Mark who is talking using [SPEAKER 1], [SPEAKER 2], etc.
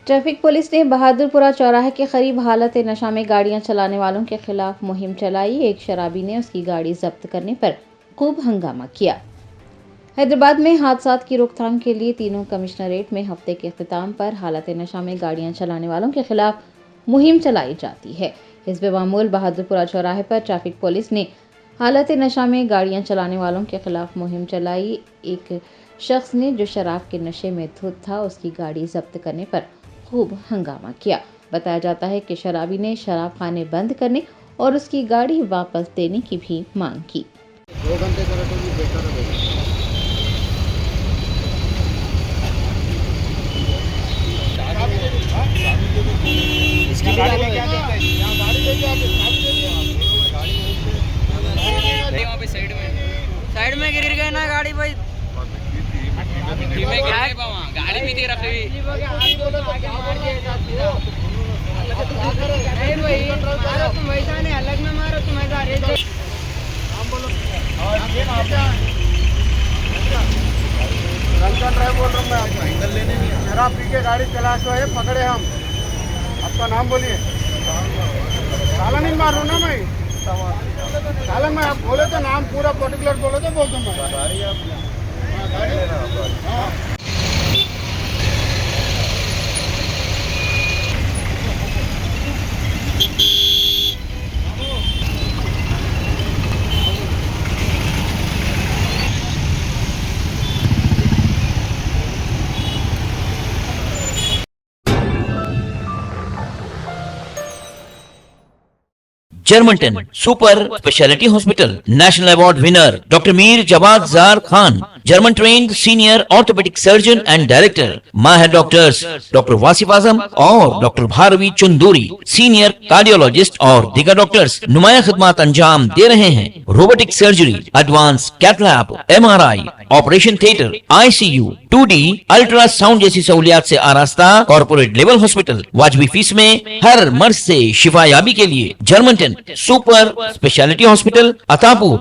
[SPEAKER 1] Traffic police ने बहादुरपुरा चौराहे के करीब हालत नशा में गाड़ियां चलाने वालों के खिलाफ मुहिम चलाई। एक शराबी ने उसकी गाड़ी जब्त करने पर खूब हंगामा किया। हैदराबाद में हादसात की रोकथाम के लिए तीनों कमिश्नरेट में हफ्ते के अख्तिताम पर हालत नशा में गाड़ियां चलाने वालों के खिलाफ मुहिम चलाई जाती है। इस बेमामूल बहादुरपुरा चौराहे पर ट्रैफिक पुलिस ने हालत नशा में गाड़ियां चलाने वालों के खिलाफ मुहिम चलाई। एक शख्स ने जो शराब के नशे में धुत था, उसकी गाड़ी जब्त करने पर खूब हंगामा किया। बताया जाता है कि शराबी ने शराब खाने बंद करने और उसकी गाड़ी वापस देने की भी मांग की।
[SPEAKER 2] 2 घंटे करे तो भी बेकार है। इसकी गाड़ी लेके आते हैं, यहाँ गाड़ी लेके आते हैं,
[SPEAKER 3] वहाँ पे साइड में गिर गए ना गाड़ी भाई। गाड़ी भी रखी हुई तुम वैसा नहीं, अलग में मारो तुम ऐसा
[SPEAKER 2] ड्राइव बोल रहा हूँ मैं आपको। लेने नहीं शराब पी के गाड़ी चला तो है, पकड़े हम। आपका नाम बोलिए। साला नहीं मारूँ ना मैं, साला मैं आप बोले तो नाम पूरा पर्टिकुलर बोले तो बोल दूँ मैं।
[SPEAKER 4] Germanten super speciality hospital national award winner doctor Mir Jawad Zar Khan, German trained senior orthopaedic surgeon and director, माहिर डॉक्टर्स डॉक्टर वासिफ आजम और doctor Bharvi Chanduri, senior cardiologist और दीगर डॉक्टर्स नुमाया खिदमत अंजाम दे रहे हैं। Robotic surgery, advance cath lab, MRI, operation theatre, ICU, 2D ultrasound जैसी सहूलियात से आरास्ता कॉर्पोरेट लेवल हॉस्पिटल। वाजबी फीस में हर मर्ज से शिफायाबी के लिए Germanton super speciality hospital, Attapur.